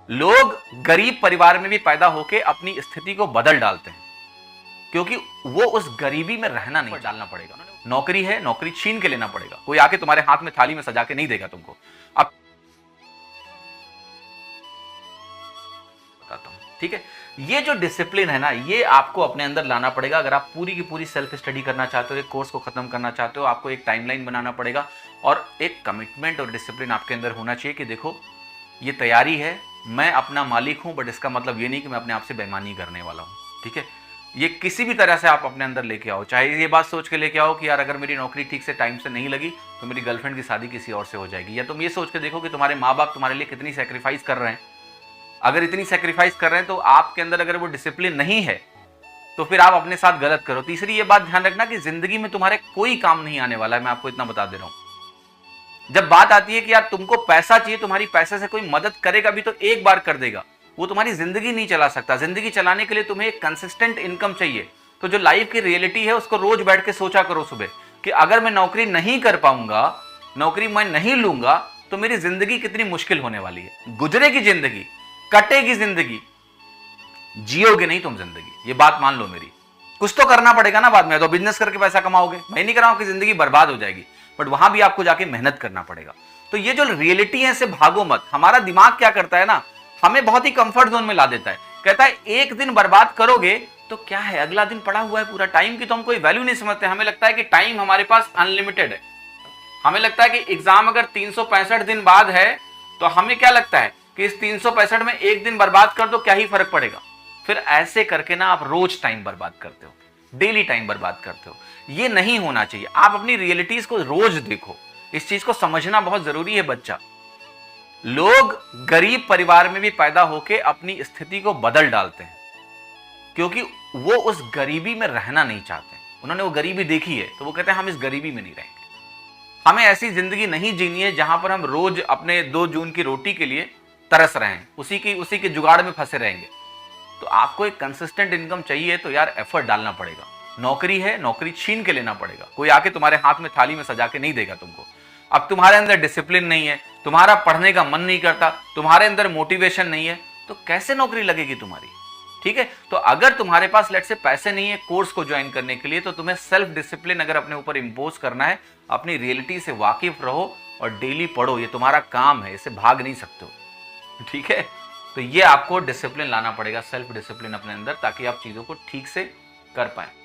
लोग गरीब परिवार में भी पैदा होकर अपनी स्थिति को बदल डालते हैं, क्योंकि वो उस गरीबी में रहना नहीं डालना पड़ेगा। नौकरी है, नौकरी छीन के लेना पड़ेगा। कोई आके तुम्हारे हाथ में थाली में सजा के नहीं देगा तुमको। अब बताता हूं, ठीक है। ये जो डिसिप्लिन है ना, ये आपको अपने अंदर लाना पड़ेगा। अगर आप पूरी की पूरी सेल्फ स्टडी करना चाहते हो, एक कोर्स को खत्म करना चाहते हो, आपको एक टाइमलाइन बनाना पड़ेगा और एक कमिटमेंट और डिसिप्लिन आपके अंदर होना चाहिए कि देखो ये तैयारी है, मैं अपना मालिक हूं, बट इसका मतलब ये नहीं कि मैं अपने आप से बेईमानी करने वाला हूं, ठीक है। ये किसी भी तरह से आप अपने अंदर लेके आओ, चाहे ये बात सोच के लेके आओ कि यार अगर मेरी नौकरी ठीक से टाइम से नहीं लगी तो मेरी गर्लफ्रेंड की शादी किसी और से हो जाएगी, या तुम ये सोच के देखो कि तुम्हारे माँ बाप तुम्हारे लिए कितनी सेक्रीफाइस कर रहे हैं। अगर इतनी सेक्रीफाइस कर रहे हैं तो आपके अंदर अगर वो डिसिप्लिन नहीं है तो फिर आप अपने साथ गलत करो। तीसरी ये बात ध्यान रखना कि जिंदगी में तुम्हारे कोई काम नहीं आने वाला है, मैं आपको इतना बता दे रहा हूं। जब बात आती है कि यार तुमको पैसा चाहिए, तुम्हारी पैसे से कोई मदद करेगा भी तो एक बार कर देगा, वो तुम्हारी जिंदगी नहीं चला सकता। जिंदगी चलाने के लिए तुम्हें एक कंसिस्टेंट इनकम चाहिए। तो जो लाइफ की रियलिटी है उसको रोज बैठ के सोचा करो सुबह कि अगर मैं नौकरी नहीं कर पाऊंगा, नौकरी मैं नहीं लूंगा, तो मेरी जिंदगी कितनी मुश्किल होने वाली है। गुजरेगी जिंदगी, कटेगी जिंदगी, जियोगे नहीं तुम जिंदगी, ये बात मान लो मेरी। कुछ तो करना पड़ेगा ना बाद में। तो बिजनेस करके पैसा कमाओगे, मैं नहीं कर रहा हूं कि जिंदगी बर्बाद हो जाएगी, बट वहां भी आपको जाके मेहनत करना पड़ेगा। तो ये जो रियलिटी है, इससे भागो मत। हमारा दिमाग क्या करता है ना, हमें बहुत ही कंफर्ट जोन में ला देता है। कहता है एक दिन बर्बाद करोगे तो क्या है, अगला दिन पड़ा हुआ है पूरा। टाइम की तो हम कोई वैल्यू नहीं समझते। हमें लगता है कि टाइम हमारे पास अनलिमिटेड है। हमें लगता है कि एग्जाम अगर 365 दिन बाद है तो हमें क्या लगता है कि इस 365 में एक दिन बर्बाद कर दो, क्या ही फर्क पड़ेगा। फिर ऐसे करके ना आप रोज टाइम बर्बाद करते हो, डेली टाइम बर्बाद करते हो। ये नहीं होना चाहिए। आप अपनी रियलिटीज को रोज देखो। इस चीज को समझना बहुत जरूरी है बच्चा। लोग गरीब परिवार में भी पैदा होकर अपनी स्थिति को बदल डालते हैं, क्योंकि वो उस गरीबी में रहना नहीं चाहते। उन्होंने वो गरीबी देखी है तो वो कहते हैं हम इस गरीबी में नहीं रहेंगे। हमें ऐसी जिंदगी नहीं जीनी है जहां पर हम रोज अपने 2 जून की रोटी के लिए तरस रहे हैं, उसी के जुगाड़ में फंसे रहेंगे। तो आपको एक कंसिस्टेंट इनकम चाहिए तो यार एफर्ट डालना पड़ेगा। नौकरी है, नौकरी छीन के लेना पड़ेगा। कोई आके तुम्हारे हाथ में थाली में सजा के नहीं देगा तुमको। अब तुम्हारे अंदर डिसिप्लिन नहीं है, तुम्हारा पढ़ने का मन नहीं करता, तुम्हारे अंदर मोटिवेशन नहीं है, तो कैसे नौकरी लगेगी तुम्हारी, ठीक है। तो अगर तुम्हारे पास लेट से पैसे नहीं है कोर्स को ज्वाइन करने के लिए, तो तुम्हें सेल्फ डिसिप्लिन अगर अपने ऊपर इंपोज करना है, अपनी रियलिटी से वाकिफ रहो और डेली पढ़ो। ये तुम्हारा काम है, इससे भाग नहीं सकते हो, ठीक है। तो ये आपको डिसिप्लिन लाना पड़ेगा, सेल्फ डिसिप्लिन अपने अंदर, ताकि आप चीजों को ठीक से कर पाए।